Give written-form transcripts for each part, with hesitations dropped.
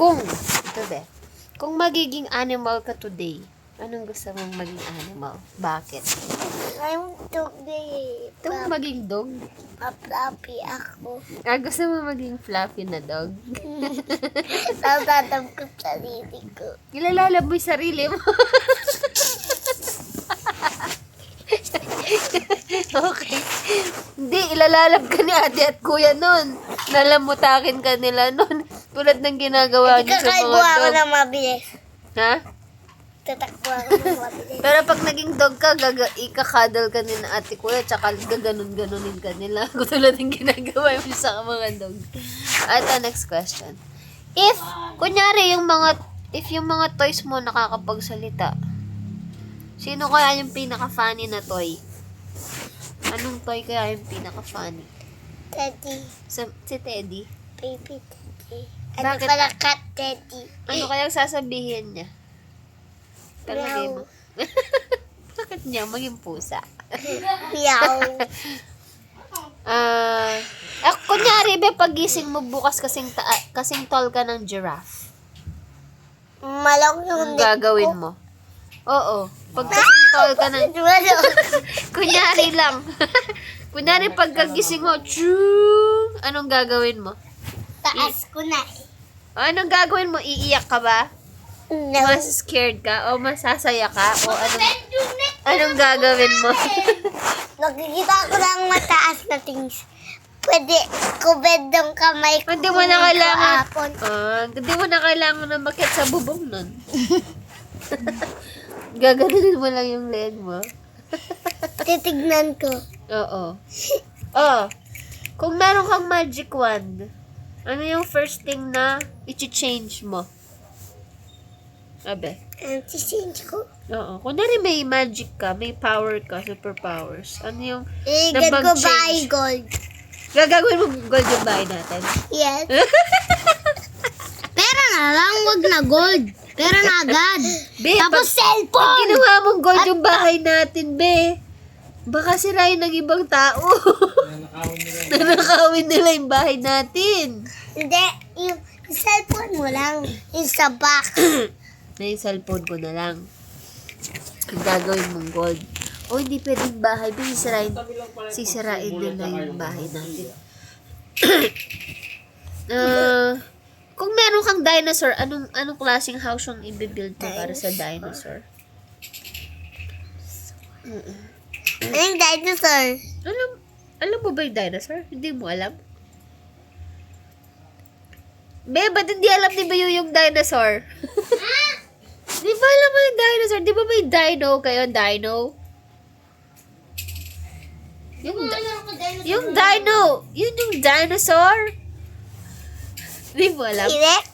Ito be, kung magiging animal ka today, anong gusto mong maging animal? Bakit? I'm today. Gusto mong maging dog? Fluffy ako. Gusto mo maging fluffy na dog? Tatatap ko sarili ko. Nilalalab mo yung sarili mo. Okay. Hindi, ilalalab ka ni ate at kuya nun. Nalamutakin ka nila nun. Tulad ng ginagawa niyo sa mga Kakaibuha ako dog. na mabilis. Ha? Tatakbo ako na mabilis. Pero pag naging dog ka, ikakadal ka ni na ate kuya, tsaka gaganon-ganonin ka nila. Tulad ng ginagawa mo sa mga dog. Ito, next question. If yung mga toys mo nakakapagsalita, sino kaya yung pinaka-funny na toy? Anong toy kaya yung pinaka-funny? Teddy. Si Teddy? Baby Teddy. Bakit? Ano pala cat Teddy? Ano kayang sasabihin niya? Palagay mo. Bakit niya maging pusa? Meow. Kunyari, be, pagising mo bukas kasing tall ka ng giraffe. Malaki yung Anong gagawin mo? Oo. Pag kasing tall ka ng... Kunyari lang. Kunyari, pagkagising mo, tshung, anong gagawin mo? Taas ko na eh. Anong gagawin mo? Iiyak ka ba? No. Mas scared ka? O masasaya ka? O anong gagawin mo? Nakikita ko lang mataas na things. Pwede kubed ng kamay ko. Hindi mo na kailangan. Kahapon. Hindi mo na kailangan na makit sa bubong nun. Gaganunin mo lang yung leg mo. Titignan ko. Oo. Kung meron kang magic wand, ano yung first thing na i-change mo? Abe. Ang change ko. Oo. Kunwari may magic ka, may power ka, superpowers. Ano yung Igad ko mag-change? buy gold. Gagawin mo gold yung bahay natin? Yes. Pera na lang, wag na gold. Pera na agad. Be, Tapos pag cellphone. ginawa mong gold yung bahay natin, be, baka sirain ng ibang tao. Nanakawin nila yung bahay natin. Hindi, yung cellphone mo lang. Yung sa back. Na yung cellphone ko na lang. Ang gagawin mong gold. O hindi pwedeng bahay. Sisirain nila yung bahay natin. Kung meron kang dinosaur, anong klaseng house yung i-build mo para sa dinosaur? Anong dinosaur? Alam mo ba yung dinosaur? Hindi mo alam? Be, ba't hindi alam ni Bayo yung dinosaur? Di ba alam mo yung dinosaur? Di ba may dino kayo? Dino? Yung dino! Yun yung dinosaur! Di mo alam? T-Rex?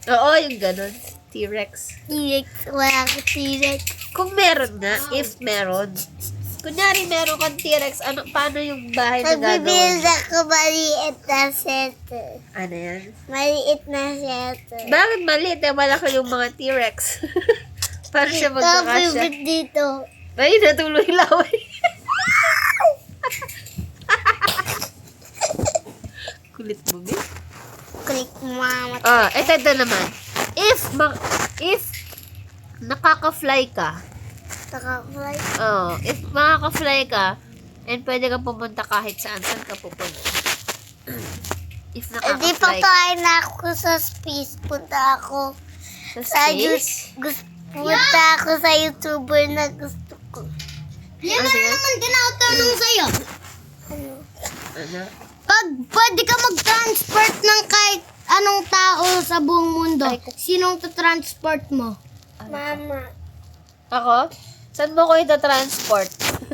Oo, yung ganun. T-Rex. T-Rex. Wala ko T-Rex. Kung meron nga, if meron. Kunyari meron kang T-Rex, paano yung bahay na gagawin? Magbibuild ako maliit na set. Ano yan? Maliit na set. Bakit maliit? Malaki yung mga T-Rex. Paano siya Tapos magkakasya? dito. Ay, natuloy laway. Kulit mo, be. Click mama. Ito naman. If nakaka-fly ka, Taka-fly. if makaka-fly ka, and pwede kang pumunta kahit saan ka pupunta. If Hindi pa nakaka-fly ka tayo na ako sa space. Punta ako sa space, punta ako sa YouTuber na gusto ko. Yan Ano yan? naman tinatanong sa'yo. ano? Pag pwede ka mag-transport ng kahit anong tao sa buong mundo, sinong transport mo? Mama. Ako? Saan mo ko ita-transport?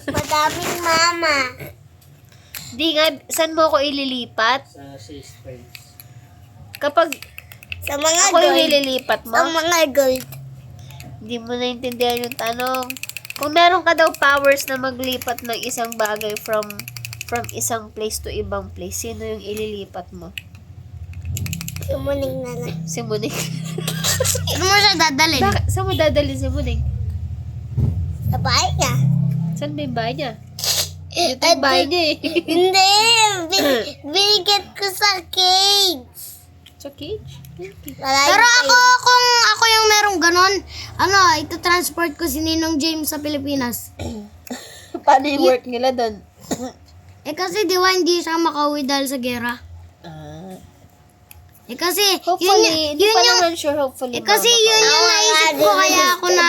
Madaming mama. Di nga, saan mo ko ililipat? Sa space. Kapag Sa mga ako yung gold. ililipat mo, Sa mga gold. hindi mo naintindihan yung tanong. Kung meron ka daw powers na maglipat ng isang bagay from isang place to ibang place, sino yung ililipat mo? Sumuning na lang. Si Muning. Sino mo siya dadalhin? Bakit? Saan mo dadalhin si Muning? Sa bahay niya. Saan ba yung bahay niya? Ito yung bahay niya eh. Hindi. Binigyan ko sa cage. Sa cage? Pero kung ako yung merong ganon, ito-transport ko si Ninong James sa Pilipinas. Paano yung work nila doon? Kasi di ba hindi siya makauwi dahil sa gera? Kasi, Hopefully, hindi pa naman sure, hopefully. kasi yun yung naisip ko, kaya ako na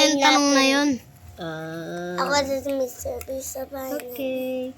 yung tanong na yun. Ah, Ako sa Mr. Beast sa bahay. okay.